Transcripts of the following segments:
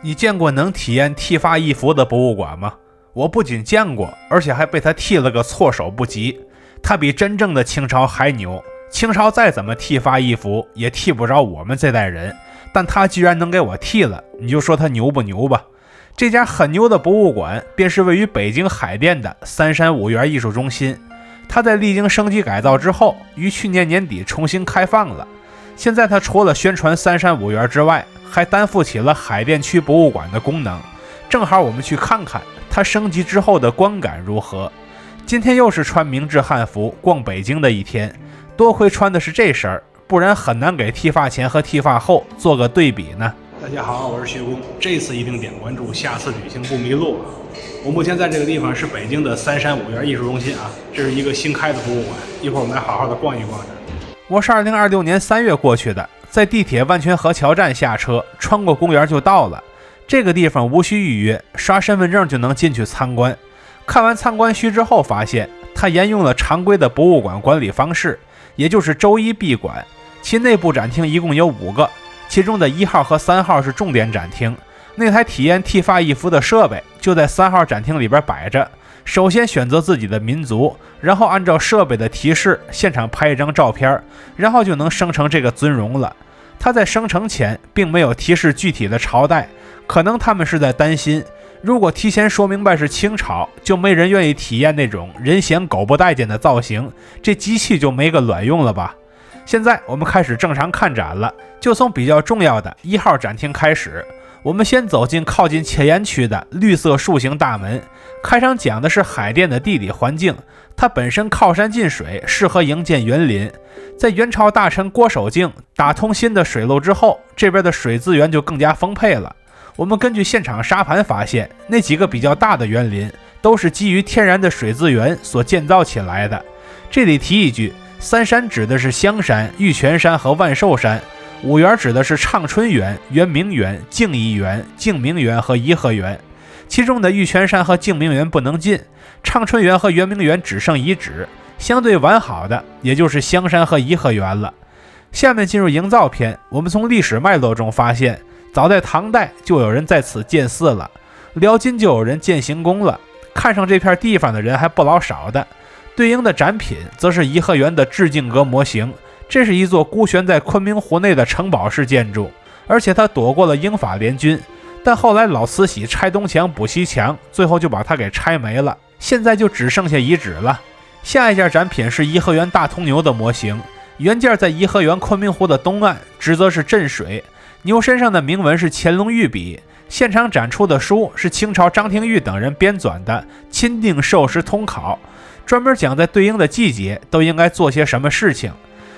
你見過能體驗剃髮易服的博物館嗎？我不僅見過，而且還被他剃了個措手不及。他比真正的清朝還牛。清朝再怎麼剃髮易服，也剃不着我們這代人，但他居然能給我剃了，你就說他牛不牛吧。這家很牛的博物館，便是位於北京海淀的三山五園藝術中心。它在歷經升級改造之後，於去年年底重新開放了。現在它除了宣傳三山五園之外，還擔負起了海淀区博物館的功能。正好我們去看看它升級之後的观感如何。今天又是穿明制漢服逛北京的一天，多虧穿的是這身兒，不然很难給剃髮前和剃髮後做個对比呢。大家好，我是薛工，這次一定點關注，下次旅行不迷路。我目前在这个地方是北京的三山五園藝術中心啊，這是一個新開的博物館，一會兒我們來好好的逛一逛。我是2026年3月過去的，在地鐵萬泉河橋站下車，穿過公園就到了。這個地方無需預約，刷身份證就能進去參觀。看完參觀區之後，發現它沿用了常規的博物館管理方式，也就是周一閉館。其內部展廳一共有5個，其中的1號和3號是重點展廳。那台體驗剃髮易服的設備就在3號展廳裡邊擺着。首先選擇自己的民族，然後按照設備的提示現場拍一張照片，然後就能生成這個尊容了。它在生成前並沒有提示具體的朝代，可能他們是在擔心，如果提前說明白是清朝，就沒人願意體驗那種人嫌狗不待見的造型，這機器就沒個卵用了吧。現在我們開始正常看展了，就從比較重要的1號展廳開始。我們先走進靠近切顏區的綠色樹形大門。開場講的是海淀的地理環境，它本身靠山近水，適合營建園林。在元朝大臣郭守敬打通新的水路之後，這邊的水資源就更加豐沛了。我們根據現場沙盤發現，那幾個比較大的園林都是基於天然的水資源所建造起來的。這裡提一句，三山指的是香山、玉泉山和萬壽山。五園指的是暢春園、圓明園、靜怡園、靜明園和頤和園，其中的玉泉山和靜明園不能進，暢春園和圓明園只剩遺址，相對完好的也就是香山和頤和園了。下面進入營造篇，我們從歷史脈絡中發現，早在唐代就有人在此建寺了，遼金就有人建行宮了，看上這片地方的人還不老少的。對應的展品則是頤和園的至敬閣模型。這是一座孤懸在昆明湖內的城堡式建築，而且它躲過了英法聯軍，但後來老慈禧拆東牆補西牆，最後就把它給拆沒了，現在就只剩下遺址了。下一件展品是頤和園大通牛的模型，原件在頤和園昆明湖的東岸，職責是鎮水，牛身上的銘文是乾隆御筆。現場展出的書是清朝張廷玉等人編纂的《欽定授時通考》，專門講在對應的季節都應該做些什麼事情。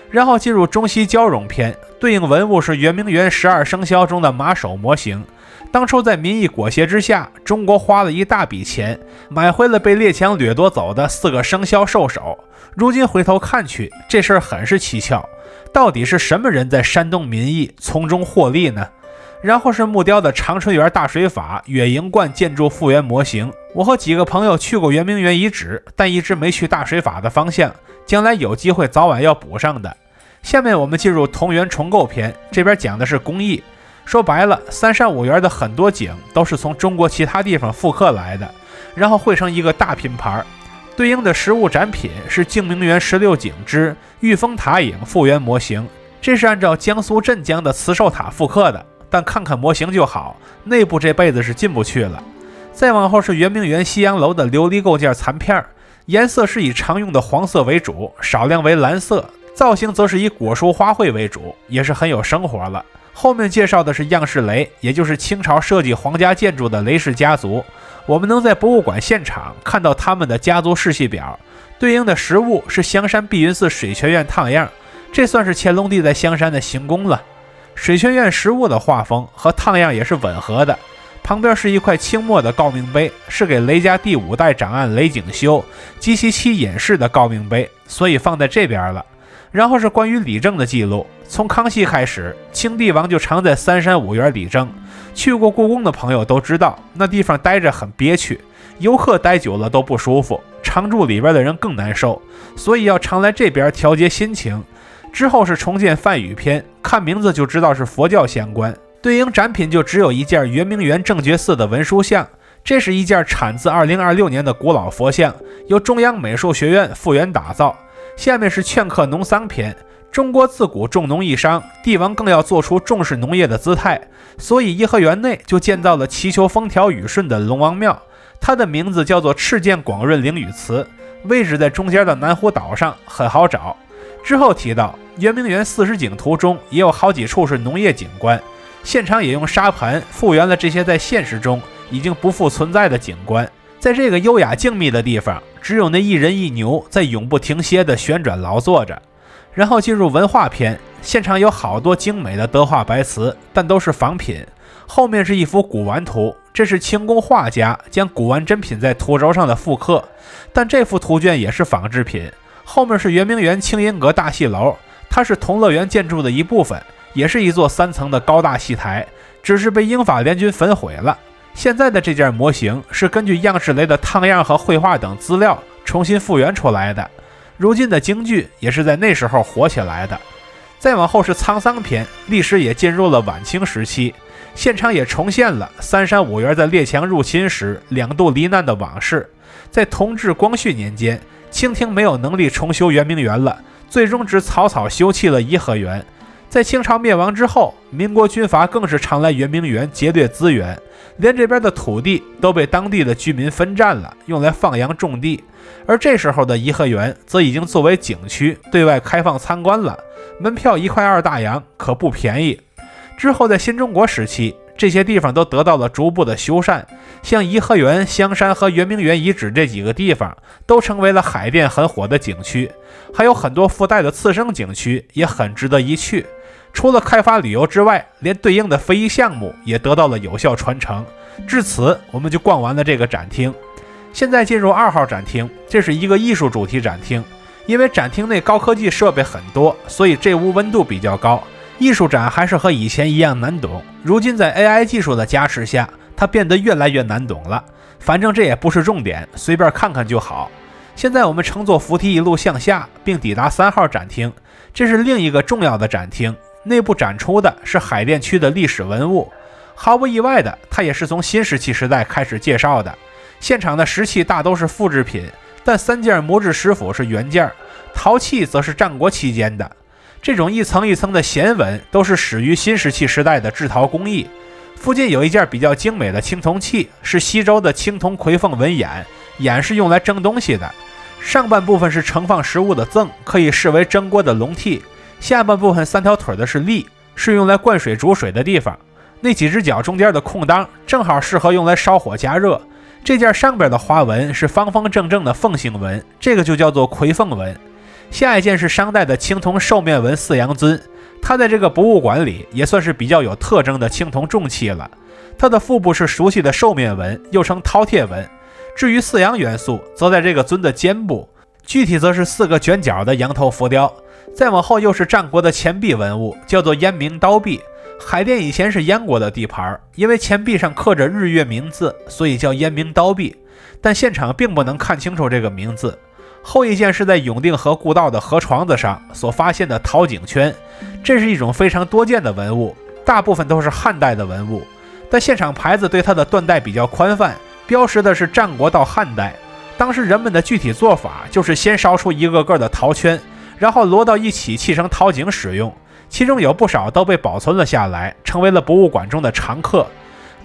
然後進入中西交融篇，對應文物是圓明園12生肖中的馬首模型。當初在民意裹挾之下，中國花了一大筆錢買回了被列強掠奪走的4個生肖獸首。如今回頭看去，這事兒很是蹊蹺，到底是什麼人在煽動民意，從中獲利呢？然後是木雕的長春園大水法月營觀建築復原模型。我和幾個朋友去過圓明園遺址，但一直沒去大水法的方向，將來有機會早晚要補上的。下面我們進入同園重構篇，這邊講的是工藝。說白了，三山五園的很多景都是從中國其他地方復刻來的，然後匯成一個大拼盤。對應的實物展品是靜明園16景之玉峰塔影復原模型，這是按照江蘇鎮江的慈壽塔復刻的，但看看模型就好，內部這輩子是進不去了。再往後是圓明園西洋樓的琉璃構件殘片，顏色是以常用的黃色為主，少量為藍色，造型則是以果樹花卉為主，也是很有生活了。後面介紹的是樣式雷，也就是清朝設計皇家建築的雷氏家族。我們能在博物館現場看到他們的家族世系表，對應的實物是香山碧雲寺水泉院燙樣，這算是乾隆帝在香山的行宮了。水泉院實物的畫風和燙樣也是吻合的。旁邊是一塊清末的誥命碑，是給雷家第5代長案雷景修及其妻隱士的誥命碑，所以放在這邊了。然後是關於理政的記錄，從康熙開始，清帝王就常在三山五園理政。去過故宮的朋友都知道，那地方待着很憋屈，遊客待久了都不舒服，常住裡邊的人更難受，所以要常來這邊調節心情。之後是重建梵語篇，看名字就知道是佛教相關，對應展品就只有一件圆明園正覺寺的文殊像，這是一件產自2026年的古老佛像，由中央美術學院復原打造。下面是勸課農桑篇。中國自古重農抑商，帝王更要做出重視農業的姿態，所以頤和園內就建造了祈求風調雨順的龍王廟，它的名字叫做赤劍廣潤靈雨祠，位置在中間的南湖島上，很好找。之後提到圓明園40景圖中也有好幾處是農業景觀，現場也用沙盤復原了這些在現實中已經不復存在的景觀。在這個優雅靜謐的地方，只有那一人一牛在永不停歇地旋轉勞作着。然後進入文化篇，現場有好多精美的德化白瓷，但都是仿品。後面是一幅古玩圖，這是清宫畫家将古玩珍品在圖轴上的復刻，但這幅圖卷也是仿制品。後面是圓明園清音閣大戲樓，它是同樂園建築的一部分，也是一座3層的高大戏台，只是被英法聯軍焚毀了。現在的這件模型是根據樣式雷的燙樣和繪畫等資料重新復原出來的。如今的京劇也是在那時候火起来的。再往後是沧桑篇，歷史也進入了晚清時期，現场也重現了三山五園在列強入侵時2度罹難的往事。在同治、光緒年間，清廷沒有能力重修圓明園了，最終只草草修葺了頤和園。在清朝滅亡之後，民國軍閥更是常來圓明園劫掠資源，連這邊的土地都被當地的居民分占了，用來放羊種地。而這時候的頤和園則已經作為景區對外開放參觀了，門票1塊2大洋，可不便宜。之後在新中國時期，這些地方都得到了逐步的修繕，像頤和園、香山和圓明園遺址這幾個地方都成為了海淀很火的景區，還有很多附帶的次生景區也很值得一去。除了開發旅遊之外，連對應的非遗項目也得到了有效傳承。至此，我們就逛完了這個展廳。現在進入2號展廳，這是一個藝術主題展廳。因為展廳內高科技設備很多，所以這屋溫度比較高。藝術展還是和以前一樣難懂，如今在 AI 技術的加持下，它變得越來越難懂了。反正這也不是重點，隨便看看就好。現在我們乘坐扶梯一路向下，並抵達3號展廳，這是另一個重要的展廳。內部展出的是海淀區的歷史文物，毫不意外的，它也是從新石器時代開始介紹的。現場的石器大都是复制品，但3件磨制石斧是原件，陶器則是戰國期間的。這種一層一層的弦紋都是始於新石器時代的制陶工藝。附近有一件比較精美的青铜器，是西周的青铜魁凤纹眼，眼是用來蒸東西的。上半部分是盛放食物的甑，可以视为蒸鍋的笼屉。下半部分3条腿的是笠，是用来灌水煮水的地方。那几只腳中間的空當正好適合用來燒火加熱。這件上邊的花紋是方方正正的凤形紋，這個就叫做魁鳳紋。下一件是商代的青銅獸面紋四羊尊，它在這個博物館裡也算是比較有特徵的青銅重器了。它的腹部是熟悉的獸面紋，又稱饕餮紋。至於四羊元素，則在這個尊的肩部，具體則是4個捲角的羊頭浮雕。再往後又是戰國的錢幣文物，叫做燕明刀幣。海淀以前是燕國的地盤，因為錢幣上刻着日月名字，所以叫燕明刀幣。但現场並不能看清楚這個名字。後一件是在永定河故道的河床子上所發現的陶井圈，這是一種非常多見的文物，大部分都是漢代的文物，但現場牌子對它的斷代比較寬泛，標識的是戰國到漢代。當時人們的具體做法就是先燒出一個個的陶圈，然後摞到一起砌成陶井使用，其中有不少都被保存了下來，成為了博物馆中的常客。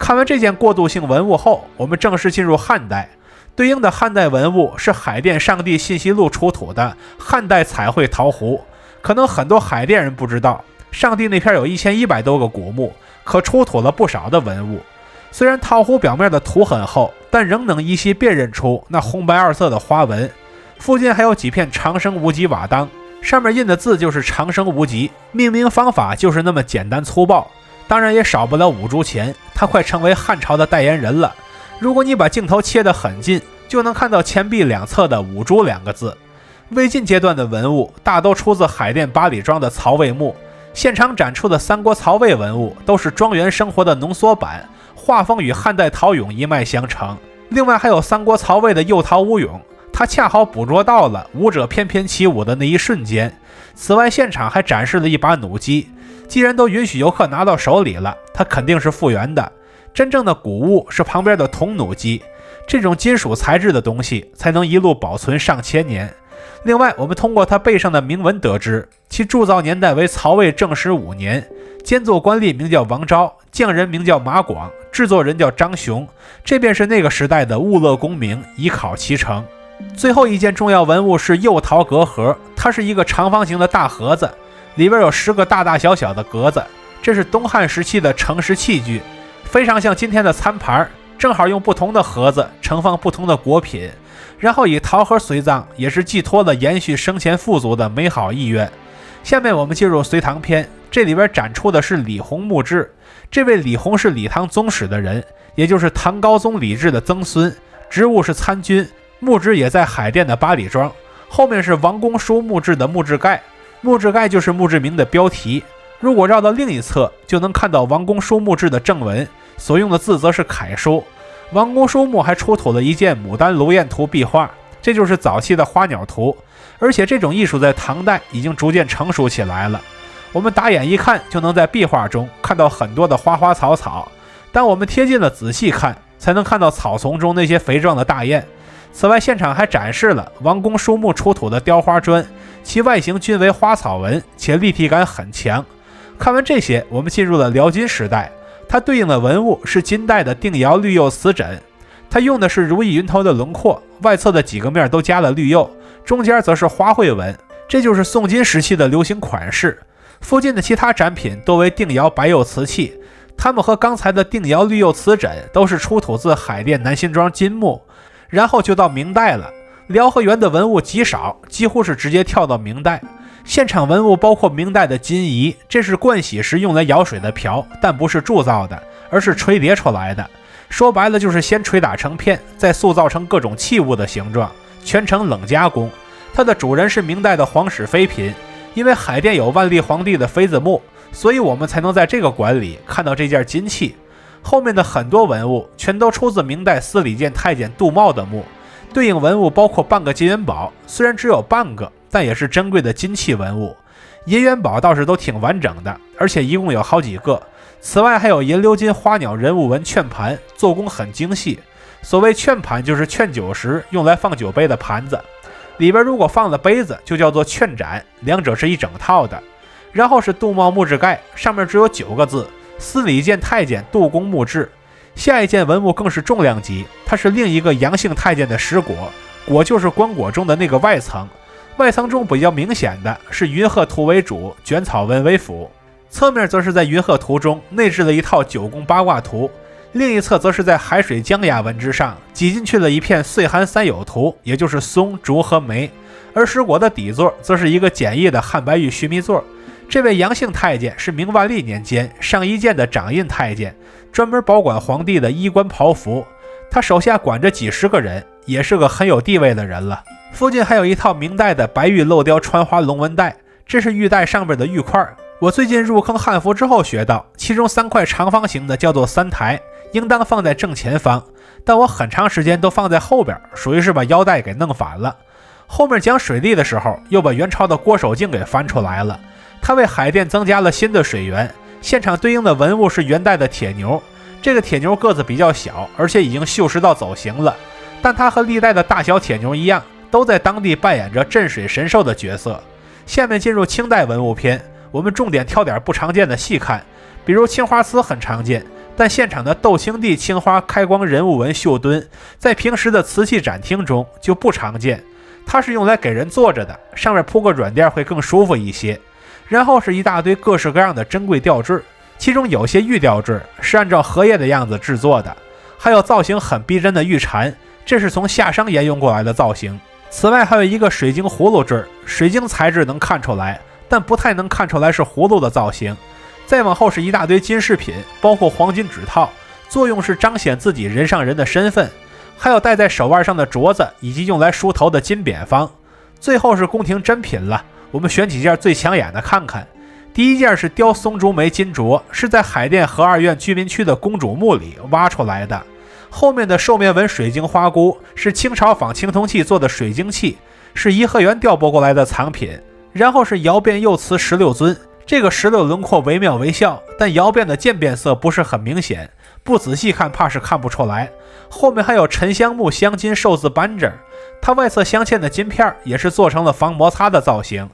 看完這件過渡性文物後，我們正式进入漢代。對應的漢代文物是海淀上帝信息錄出土的漢代彩繪陶壺。可能很多海淀人不知道，上帝那片有1100多個古墓，可出土了不少的文物。雖然陶壺表面的土很厚，但仍能依稀辨認出那紅白2色的花紋。附近還有幾片長生無極瓦當，上面印的字就是長生无极，命名方法就是那麼簡單粗暴。當然也少不了五銖錢，他快成為漢朝的代言人了。如果你把鏡頭切得很近，就能看到钱币2側的五銖2個字。魏晉階段的文物大都出自海淀八里莊的曹魏墓，現場展出的三國曹魏文物都是莊園生活的濃縮版，畫風與漢代陶俑一脈相承。另外還有三國曹魏的釉陶武俑，它恰好捕捉到了武者翩翩起舞的那一瞬間。此外，現場還展示了一把弩機，既然都允許遊客拿到手裡了，它肯定是復原的。真正的古物是旁邊的铜弩机，這種金屬材質的東西才能一路保存上千年。另外，我們通過它背上的铭文得知，其鑄造年代為曹魏正始5年，监作官吏名叫王昭，匠人名叫馬廣，制作人叫張雄。這便是那個時代的物勒功名，以考其成。最後一件重要文物是釉陶格盒，它是一個长方形的大盒子，裡邊有10個大大小小的格子，這是东漢時期的盛食器具，非常像今天的餐盘，正好用不同的盒子盛放不同的果品，然後以陶盒随葬，也是寄托了延續生前富足的美好意願。下面我們进入隋唐篇，這裡邊展出的是李弘墓志。這位李弘是李唐宗室的人，也就是唐高宗李治的曾孫，職務是参军，墓志也在海淀的八里莊。後面是王公叔墓志的墓志蓋，墓志蓋就是墓志铭的標題。如果繞到另一側，就能看到王公叔墓志的正文，所用的字则是楷书。王公叔墓还出土了一件牡丹芦雁图壁畫，這就是早期的花鳥圖，而且這種藝術在唐代已經逐漸成熟起來了。我們打眼一看，就能在壁畫中看到很多的花花草草，但我們貼近了仔細看，才能看到草叢中那些肥壯的大雁。此外，現场還展示了王公叔墓出土的雕花磚，其外形均為花草紋，且立體感很強。看完這些，我们進入了遼金時代，它對應的文物是金代的定窯綠釉瓷枕，它用的是如意雲頭的輪廓，外側的幾個面都加了綠釉，中間則是花卉紋，這就是宋金時期的流行款式。附近的其他展品多為定窯白釉瓷器，它們和剛才的定窯綠釉瓷枕都是出土自海淀南辛莊金墓。然後就到明代了，辽和元的文物極少，幾乎是直接跳到明代。現場文物包括明代的金儀，這是盥洗時用來舀水的瓢，但不是鑄造的，而是锤疊出來的。說白了就是先捶打成片，再塑造成各種器物的形狀，全程冷加工。它的主人是明代的皇室妃嬪，因為海淀有万历皇帝的妃子墓，所以我們才能在這個馆裡看到這件金器。後面的很多文物全都出自明代司礼监太監杜茂的墓，對應文物包括半個金元寶，雖然只有半個，但也是珍貴的金器文物。银元寶倒是都挺完整的，而且一共有好幾個。此外還有银鎏金花鳥人物紋券盤，做工很精細。所謂券盤就是劝酒時用來放酒杯的盤子，裡邊如果放了杯子就叫做券盏，兩者是一整套的。然後是杜茂墓志蓋，上面只有9個字，司礼监太監杜公墓志。下一件文物更是重量級，它是另一個杨姓太監的石椁，椁就是棺椁中的那個外層，外層中比較明顯的是雲鶴圖為主，卷草紋為輔，側面則是在雲鶴圖中內置了一套九宮八卦圖，另一側則是在海水江崖紋之上擠進去了一片岁寒三友圖，也就是松、竹和梅，而石椁的底座則是一個簡易的漢白玉須彌座。這位楊姓太監是明万曆年間上一屆的掌印太監，專門保管皇帝的衣冠袍服，他手下管着幾十個人，也是個很有地位的人了。附近還有一套明代的白玉鏤雕穿花龙紋帶，這是玉帶上面的玉塊。我最近入坑漢服之後學到，其中3塊長方形的叫做三台，應當放在正前方，但我很長時間都放在後邊，屬於是把腰帶給弄反了。後面講水利的時候，又把元朝的郭守敬給翻出來了。他為海淀增加了新的水源，現場對應的文物是元代的鐵牛，這個鐵牛個子比較小，而且已經鏽蝕到走形了，但它和歷代的大小鐵牛一樣，都在當地扮演着鎮水神獸的角色。下面進入清代文物篇，我們重點挑點不常見的細看，比如青花瓷很常見，但現場的窦清帝青花開光人物紋绣墩，在平時的瓷器展廳中就不常見，它是用來給人坐着的，上面鋪個軟墊會更舒服一些。然後是一大堆各式各樣的珍貴吊坠，其中有些玉吊坠是按照荷叶的樣子制作的，還有造型很逼真的玉蟾，這是從夏商沿用過來的造型。此外還有一個水晶葫蘆墜，水晶材質能看出來，但不太能看出來是葫蘆的造型。再往後是一大堆金飾品，包括黄金指套，作用是彰顯自己人上人的身份，還有戴在手腕上的镯子，以及用來梳頭的金扁方。最後是宮廷珍品了，我們選几件最搶眼的看看。第一件是雕松竹梅金鐲，是在海淀和二院居民区的公主墓里挖出来的。後面的兽面紋水晶花箍是清朝仿青铜器做的水晶器，是颐和園調拨過來的藏品。然後是窑变釉瓷16尊，這個石的輪廓惟妙惟肖，但窑邊的漸變色不是很明顯，不仔細看怕是看不出来。後面還有沉香木鑲金寿字扳指，它外侧鑲嵌的金片也是做成了防摩擦的造型。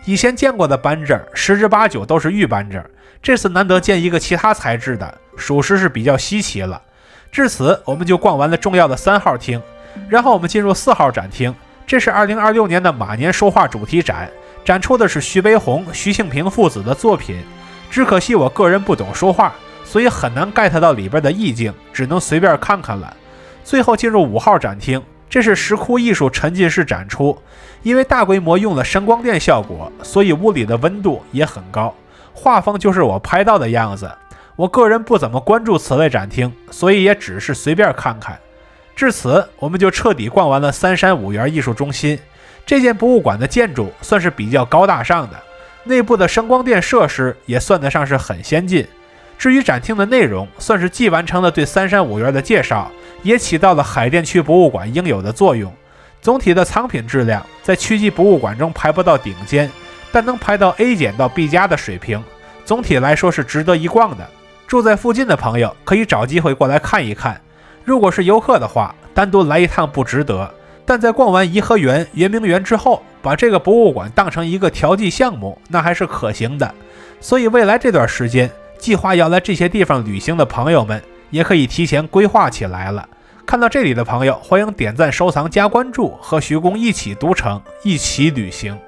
以前見過的扳指十之八九都是玉扳指，這次難得見一個其他材質的，屬實是比較稀奇了。至此我們就逛完了重要的3號廳，然後我們進入4號展廳，這是2026年的馬年說話主題展，展出的是徐悲鴻、徐庆平父子的作品。只可惜我个人不懂说話，所以很難 get 到裡邊的意境，只能隨便看看了。最後進入5號展廳，這是石窟藝術沉浸式展出，因為大規模用了聲光電效果，所以屋裡的溫度也很高，畫風就是我拍到的樣子。我個人不怎麼關注此類展廳，所以也只是隨便看看。至此我們就徹底逛完了三山五園藝術中心。這間博物館的建築算是比較高大上的，內部的聲光電設施也算得上是很先進。至於展廳的內容，算是既完成了對三山五園的介紹，也起到了海淀區博物館應有的作用。總體的藏品質量在區級博物館中排不到頂尖，但能排到 A 減到 B 加的水平，總體來說是值得一逛的。住在附近的朋友可以找機會過來看一看，如果是遊客的話，單獨來一趟不值得。但在逛完頤和園、圓明園之後，把這個博物館當成一個調劑項目，那還是可行的。所以未來這段時間，計劃要來這些地方旅行的朋友們，也可以提前規劃起來了。看到這裡的朋友，歡迎點讚、收藏、加關注，和徐工一起讀城，一起旅行。